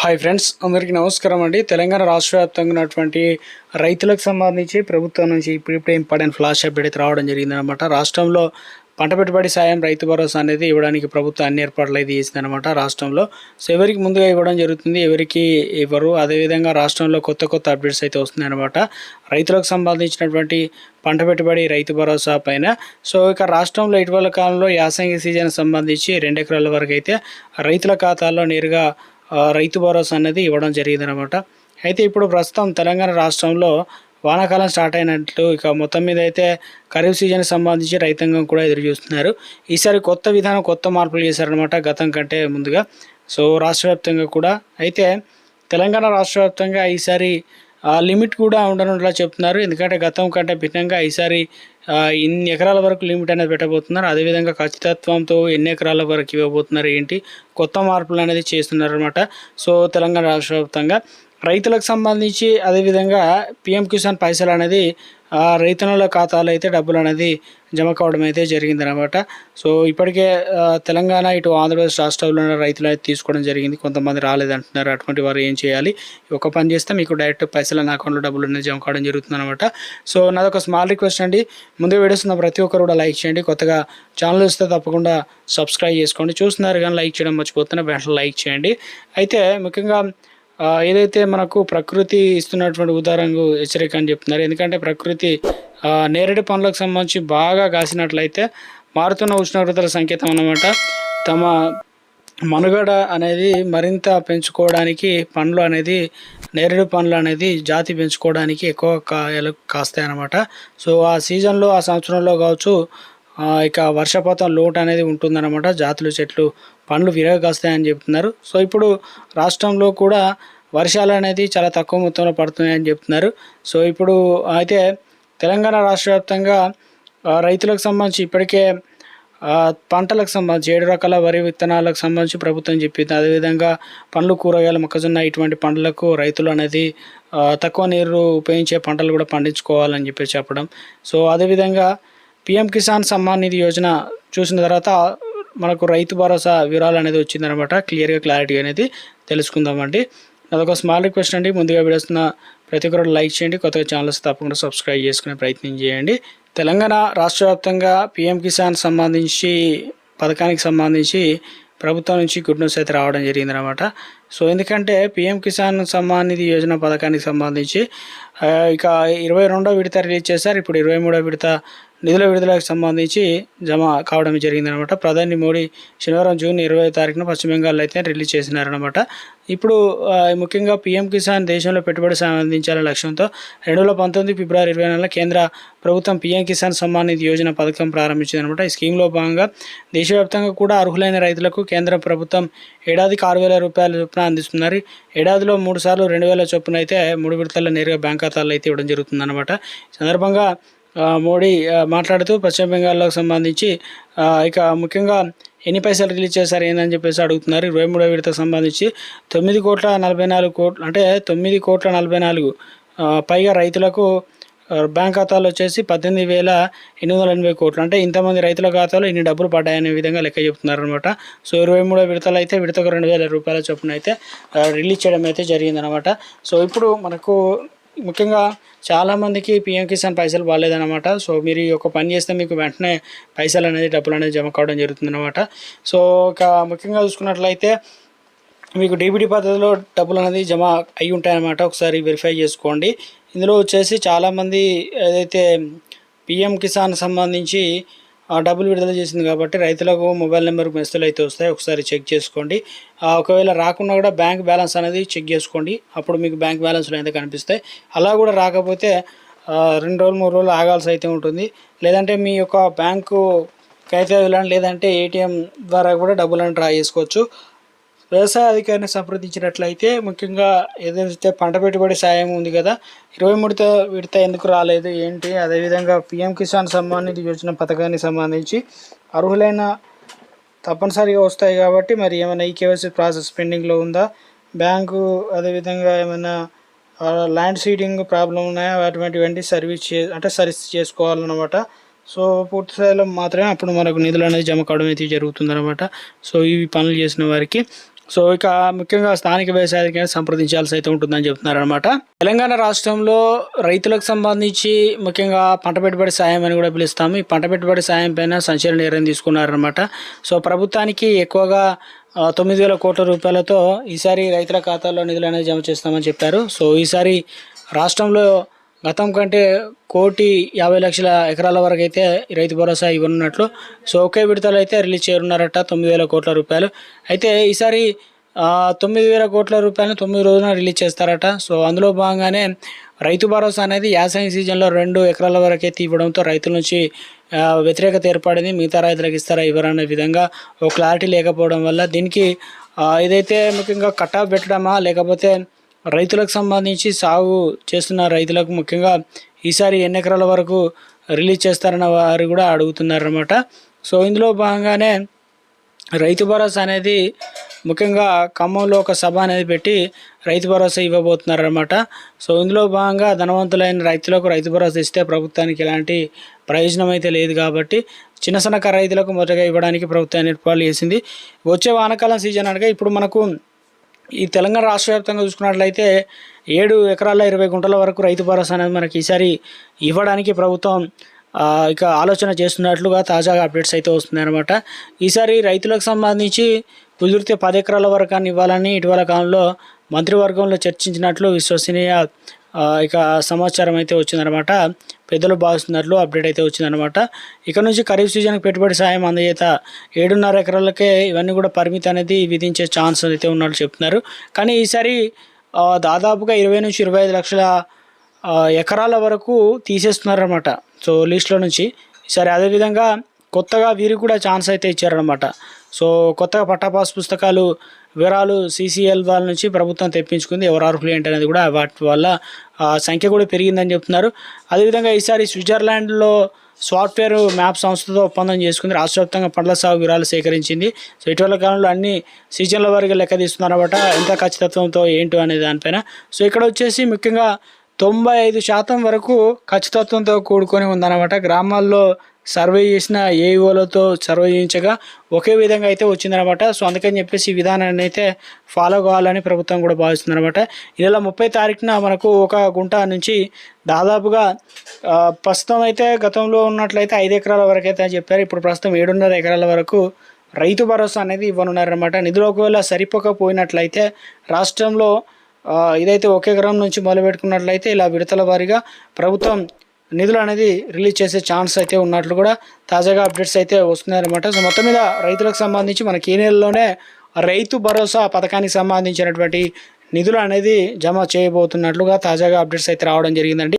Hi friends, అందరికీ నమస్కారం అండి. తెలంగాణ రాష్ట్ర వ్యాప్తంగా ఉన్నటువంటి రైతులకు సంబంధించి ప్రభుత్వం నుంచి ఇప్పుడిప్పుడే ఇంపార్టెంట్ ఫ్లాష్ అప్డేట్ అయితే రావడం జరిగిందనమాట. రాష్ట్రంలో పంట పెట్టుబడి సాయం రైతు భరోసా అనేది ఇవ్వడానికి ప్రభుత్వం అన్ని ఏర్పాట్లు అయితే చేసిందనమాట రాష్ట్రంలో. సో ఎవరికి ముందుగా ఇవ్వడం జరుగుతుంది, ఎవరికి ఇవ్వరు, అదేవిధంగా రాష్ట్రంలో కొత్త కొత్త అప్డేట్స్ అయితే వస్తున్నాయన్నమాట రైతులకు సంబంధించినటువంటి పంట పెట్టుబడి రైతు భరోసా పైన. సో ఇక రాష్ట్రంలో ఇటీవల కాలంలో యాసంగి సీజన్ సంబంధించి 2 ఎకరాల వరకు అయితే రైతుల ఖాతాల్లో నేరుగా రైతు భరోసా అనేది ఇవ్వడం జరిగిందనమాట. అయితే ఇప్పుడు ప్రస్తుతం తెలంగాణ రాష్ట్రంలో వానాకాలం స్టార్ట్ అయినట్లు ఇక మొత్తం మీద అయితే ఖరీఫ్ సీజన్కి సంబంధించి రైతాంగం కూడా ఎదురు చూస్తున్నారు. ఈసారి కొత్త విధానం, కొత్త మార్పులు చేశారనమాట గతం కంటే ముందుగా. సో రాష్ట్ర వ్యాప్తంగా కూడా అయితే తెలంగాణ రాష్ట్ర వ్యాప్తంగా ఈసారి లిమిట్ కూడా ఉండనులా చెప్తున్నారు. ఎందుకంటే గతం కంటే భిన్నంగా ఈసారి ఇన్ని ఎకరాల వరకు లిమిట్ అనేది పెట్టబోతున్నారు. అదేవిధంగా ఖచ్చితత్వంతో ఎన్ని ఎకరాల వరకు ఇవ్వబోతున్నారు, ఏంటి కొత్త మార్పులు అనేది చేస్తున్నారు అనమాట. సో తెలంగాణ రాష్ట్ర వ్యాప్తంగా రైతులకు సంబంధించి అదేవిధంగా పిఎం కిసాన్ పైసలు అనేది రైతన్నుల ఖాతాలో అయితే డబ్బులు అనేది జమ కావడం అయితే జరిగిందనమాట. సో ఇప్పటికే తెలంగాణ ఇటు ఆంధ్రప్రదేశ్ రాష్ట్రంలో రైతులు అయితే తీసుకోవడం జరిగింది. కొంతమంది రాలేదంటున్నారు. అటువంటి వారు ఏం చేయాలి? ఒక పని చేస్తే మీకు డైరెక్ట్ పైసలు నా అకౌంట్లో డబ్బులు అనేది జమ కావడం జరుగుతుంది అనమాట. సో నాదొక స్మాల్ రిక్వెస్ట్ అండి, ముందు వీడియోస్ ఉన్న ప్రతి ఒక్కరు కూడా లైక్ చేయండి. కొత్తగా ఛానల్ వస్తే తప్పకుండా సబ్స్క్రైబ్ చేసుకోండి. చూస్తున్నారు కానీ లైక్ చేయడం మర్చిపోతున్నా, వెంటనే లైక్ చేయండి. అయితే ముఖ్యంగా ఏదైతే మనకు ప్రకృతి ఇస్తున్నటువంటి ఉదాహరణకు హెచ్చరిక అని చెప్తున్నారు. ఎందుకంటే ప్రకృతి నేరేడు పండ్లకు సంబంధించి బాగా కాసినట్లయితే మారుతున్న ఉష్ణోగ్రతల సంకేతం అన్నమాట. తమ మనుగడ అనేది మరింత పెంచుకోవడానికి పండ్లు అనేది నేరేడు పండ్లు అనేది జాతి పెంచుకోవడానికి ఎక్కువ కాయలు కాస్తాయి అన్నమాట. సో ఆ సీజన్లో, ఆ సంవత్సరంలో కావచ్చు ఇక వర్షపాతం లోటు అనేది ఉంటుందన్నమాట. జాతులు, చెట్లు, పండ్లు విరగకాస్తాయని చెప్తున్నారు. సో ఇప్పుడు రాష్ట్రంలో కూడా వర్షాలు అనేది చాలా తక్కువ మొత్తంలో పడుతున్నాయని చెప్తున్నారు. సో ఇప్పుడు అయితే తెలంగాణ రాష్ట్ర వ్యాప్తంగా రైతులకు సంబంధించి ఇప్పటికే పంటలకు సంబంధించి 7 రకాల వరి విత్తనాలకు సంబంధించి ప్రభుత్వం చెప్పింది. అదేవిధంగా పండ్లు, కూరగాయలు, మొక్కజొన్న ఇటువంటి పంటలకు రైతులు అనేది తక్కువ నీరు ఉపయోగించే పంటలు కూడా పండించుకోవాలని చెప్పడం. సో అదేవిధంగా పిఎం కిసాన్ సమ్మాన్ నిధి యోజన చూసిన తర్వాత మనకు రైతు భరోసా వివరాలు అనేది వచ్చిందనమాట. క్లారిటీ అనేది తెలుసుకుందామండి. అదొక స్మాల్ రిక్వెస్ట్ అండి. ముందుగా వీడియోస్తున్న ప్రతి ఒక్కరు లైక్ చేయండి. కొత్తగా ఛానల్స్ తప్పకుండా సబ్స్క్రైబ్ చేసుకునే ప్రయత్నం చేయండి. తెలంగాణ రాష్ట్ర వ్యాప్తంగా పిఎం కిసాన్ పథకానికి సంబంధించి ప్రభుత్వం నుంచి గుడ్ న్యూస్ అయితే రావడం జరిగిందనమాట. సో ఎందుకంటే పిఎం కిసాన్ సమ్మాన్ నిధి యోజన పథకానికి సంబంధించి ఇక 22వ విడత రిలీజ్ చేశారు. ఇప్పుడు 23వ విడత నిధుల విడుదలకు సంబంధించి జమ కావడం జరిగిందనమాట. ప్రధాని మోడీ శనివారం జూన్ 20వ తారీఖున పశ్చిమ బెంగాల్లో అయితే రిలీజ్ చేసినారనమాట. ఇప్పుడు ముఖ్యంగా పిఎం కిసాన్ దేశంలో పెట్టుబడి సాయం అందించాలనే లక్ష్యంతో 2019 ఫిబ్రవరి 24 కేంద్ర ప్రభుత్వం పిఎం కిసాన్ సమ్మాన్ నిధి యోజన పథకం ప్రారంభించిందనమాట. ఈ స్కీమ్లో భాగంగా దేశవ్యాప్తంగా కూడా అర్హులైన రైతులకు కేంద్ర ప్రభుత్వం ఏడాదికి 6,000 రూపాయల చొప్పున అందిస్తున్నారు. ఏడాదిలో 3 సార్లు 2,000 చొప్పున అయితే 3 విడతల్లో నేరుగా బ్యాంక్ ఖాతాల్లో అయితే ఇవ్వడం జరుగుతుందన్నమాట. సందర్భంగా మోడీ మాట్లాడుతూ పశ్చిమ బెంగాల్లోకి సంబంధించి ఇక ముఖ్యంగా ఎన్ని పైసలు రిలీజ్ చేశారు ఏందని చెప్పేసి అడుగుతున్నారు. 23వ విడతకు సంబంధించి 9,44,00,00,000 అంటే 9,44,00,00,000 పైగా రైతులకు బ్యాంక్ ఖాతాలు వచ్చేసి 18,880 కోట్లు, అంటే ఇంతమంది రైతుల ఖాతాలో ఇన్ని డబ్బులు పడ్డాయనే విధంగా లెక్క చెప్తున్నారు అనమాట. సో 23వ విడతలు అయితే విడతకు 2,000 రూపాయల చొప్పున అయితే రిలీజ్ చేయడం అయితే జరిగిందనమాట. సో ఇప్పుడు మనకు ముఖ్యంగా చాలామందికి పిఎం కిసాన్ పైసలు బాగాలేదన్నమాట. సో మీరు ఒక పని చేస్తే మీకు వెంటనే పైసలు అనేది, డబ్బులు అనేది జమ కావడం జరుగుతుందన్నమాట. సో ఇక ముఖ్యంగా చూసుకున్నట్లయితే మీకు డీబీటీ పద్ధతిలో డబ్బులు అనేది జమ అయి ఉంటాయన్నమాట. ఒకసారి వెరిఫై చేసుకోండి. ఇందులో వచ్చేసి చాలామంది ఏదైతే పిఎం కిసాన్ సంబంధించి డబ్బులు విడుదల చేసింది కాబట్టి రైతులకు మొబైల్ నెంబర్కి మెసేజ్లు అయితే వస్తాయి. ఒకసారి చెక్ చేసుకోండి. ఒకవేళ రాకుండా కూడా బ్యాంక్ బ్యాలెన్స్ అనేది చెక్ చేసుకోండి. అప్పుడు మీకు బ్యాంక్ బ్యాలెన్స్లు అయితే కనిపిస్తాయి. అలా కూడా రాకపోతే 2 రోజులు 3 రోజులు ఆగాల్సి అయితే ఉంటుంది. లేదంటే మీ యొక్క బ్యాంకుకి అయితే వెళ్ళండి, లేదంటే ఏటీఎం ద్వారా కూడా డబ్బులను డ్రా చేసుకోవచ్చు. వ్యవసాయ అధికారిని సంప్రదించినట్లయితే ముఖ్యంగా ఏదైతే పంట పెట్టుబడి సాయం ఉంది కదా, 23వ విడత ఎందుకు రాలేదు ఏంటి, అదేవిధంగా పిఎం కిసాన్ సమ్మాన్ నిధి యోజన పథకానికి సంబంధించి అర్హులైన తప్పనిసరిగా వస్తాయి కాబట్టి మరి ఏమైనా ఈకేవైసీ ప్రాసెస్ పెండింగ్లో ఉందా, బ్యాంకు అదేవిధంగా ఏమైనా ల్యాండ్ సీడింగ్ ప్రాబ్లం ఉన్నాయా, అటువంటివన్నీ సర్వీస్ చేసుకోవాలన్నమాట. సో పూర్తి స్థాయిలో మాత్రమే అప్పుడు మనకు నిధులు అనేది జమ కావడం అయితే జరుగుతుందన్నమాట. సో ఇవి పనులు చేసిన వారికి సో ఇక ముఖ్యంగా స్థానిక వ్యవసాయాధికారిని సంప్రదించాల్సి అయితే ఉంటుందని చెప్తున్నారనమాట. తెలంగాణ రాష్ట్రంలో రైతులకు సంబంధించి ముఖ్యంగా పంట పెట్టుబడి సాయం అని కూడా పిలుస్తాము. ఈ పంట పెట్టుబడి సాయం పైన సంచలన నిర్ణయం తీసుకున్నారనమాట. సో ప్రభుత్వానికి ఎక్కువగా 9,000 కోట్ల రూపాయలతో ఈసారి రైతుల ఖాతాల్లో నిధులు అనేది జమ చేస్తామని చెప్పారు. సో ఈసారి రాష్ట్రంలో గతం కంటే 1,50,00,000 ఎకరాల వరకు అయితే రైతు భరోసా ఇవ్వనున్నట్లు సో ఒకే విడతలో అయితే రిలీజ్ చేయనున్నారట 9,000 కోట్ల రూపాయలు. అయితే ఈసారి 9,000 కోట్ల రూపాయలను 9 రోజున రిలీజ్ చేస్తారట. సో అందులో భాగంగానే రైతు భరోసా అనేది యాసంగి సీజన్లో 2 ఎకరాల వరకు అయితే ఇవ్వడంతో రైతుల నుంచి వ్యతిరేకత ఏర్పడింది. మిగతా రైతులకు ఇస్తారా ఇవ్వరనే విధంగా ఒక క్లారిటీ లేకపోవడం వల్ల దీనికి ఏదైతే ముఖ్యంగా కటాఫ్ పెట్టడమా లేకపోతే రైతులకు సంబంధించి సాగు చేస్తున్న రైతులకు ముఖ్యంగా ఈసారి ఎన్ని ఎకరాల వరకు రిలీజ్ చేస్తారన్న వారు కూడా అడుగుతున్నారన్నమాట. సో ఇందులో భాగంగానే రైతు భరోసా అనేది ముఖ్యంగా ఖమ్మంలో ఒక సభ అనేది పెట్టి రైతు భరోసా ఇవ్వబోతున్నారన్నమాట. సో ఇందులో భాగంగా ధనవంతులైన రైతులకు రైతు భరోసా ఇస్తే ప్రభుత్వానికి ఎలాంటి ప్రయోజనం అయితే లేదు కాబట్టి చిన్న సన్నకారు రైతులకు మొదటగా ఇవ్వడానికి ప్రభుత్వం ఏర్పాట్లు చేసింది. వచ్చే వానాకాలం సీజన్ అనగా ఇప్పుడు మనకు ఈ తెలంగాణ రాష్ట్ర వ్యాప్తంగా చూసుకున్నట్లయితే 7 ఎకరాల 20 గుంటల వరకు రైతు భరోసా అనేది మనకి ఈసారి ఇవ్వడానికి ప్రభుత్వం ఇక ఆలోచన చేస్తున్నట్లుగా తాజాగా అప్డేట్స్ అయితే వస్తున్నాయి అనమాట. ఈసారి రైతులకు సంబంధించి కుదిరితే 10 ఎకరాల వరకు అని ఇవ్వాలని ఇటీవల కాలంలో మంత్రివర్గంలో చర్చించినట్లు విశ్వసనీయ ఇక సమాచారం అయితే వచ్చిందనమాట. పెద్దలు భావిస్తున్నట్లు అప్డేట్ అయితే వచ్చిందనమాట. ఇక నుంచి ఖరీఫ్ సీజన్కి పెట్టుబడి సాయం అందజేత 7.5 ఎకరాలకే ఇవన్నీ కూడా పరిమితి అనేది విధించే ఛాన్స్ అయితే ఉన్నట్లు చెప్తున్నారు. కానీ ఈసారి దాదాపుగా 20 నుంచి 25 లక్షల ఎకరాల వరకు తీసేస్తున్నారనమాట. సో లిస్టులో నుంచి ఈసారి అదేవిధంగా కొత్తగా వీరికి కూడా ఛాన్స్ అయితే ఇచ్చారనమాట. సో కొత్తగా పట్టాపాస్ పుస్తకాలు వివరాలు CCL వాళ్ళ నుంచి ప్రభుత్వం తెప్పించుకుంది. ఎవరు అర్హులు ఏంటి అనేది కూడా వాటి వల్ల సంఖ్య కూడా పెరిగిందని చెప్తున్నారు. అదేవిధంగా ఈసారి స్విట్జర్లాండ్లో సాఫ్ట్వేర్ మ్యాప్ సంస్థతో ఒప్పందం చేసుకుంది. రాష్ట్ర వ్యాప్తంగా పండ్ల సాగు వివరాలు సేకరించింది. సో ఇటీవల కాలంలో అన్ని సీజన్ల వారిగా లెక్క తీస్తున్నారన్నమాట. ఎంత ఖచ్చితత్వంతో ఏంటో అనే దానిపైన. సో ఇక్కడ వచ్చేసి ముఖ్యంగా 95% వరకు ఖచ్చితత్వంతో కూడుకొని ఉందన్నమాట. గ్రామాల్లో సర్వే చేసిన ఏఈఓలతో సర్వే చేయించగా ఒకే విధంగా అయితే వచ్చిందనమాట. సో అందుకని చెప్పేసి ఈ విధానాన్ని అయితే ఫాలో కావాలని ప్రభుత్వం కూడా భావిస్తుందన్నమాట. ఈ నెల 30 తారీఖున మనకు ఒక గుంట నుంచి దాదాపుగా ప్రస్తుతం అయితే గతంలో ఉన్నట్లయితే 5 ఎకరాల వరకు అయితే చెప్పారు. ఇప్పుడు ప్రస్తుతం 7.5 ఎకరాల వరకు రైతు భరోసా అనేది ఇవ్వనున్నారన్నమాట. నిధులు ఒకవేళ సరిపోకపోయినట్లయితే రాష్ట్రంలో ఇదైతే 1 ఎకరం నుంచి మొదలుపెట్టుకున్నట్లయితే ఇలా విడతల వారీగా ప్రభుత్వం నిధులు అనేది రిలీజ్ చేసే ఛాన్స్ అయితే ఉన్నట్లు కూడా తాజాగా అప్డేట్స్ అయితే వస్తున్నాయన్నమాట. సో మొత్తం మీద రైతులకు సంబంధించి మనకి ఈ నెలలోనే రైతు భరోసా పథకానికి సంబంధించినటువంటి నిధులు అనేది జమ చేయబోతున్నట్లుగా తాజాగా అప్డేట్స్ అయితే రావడం జరిగిందండి.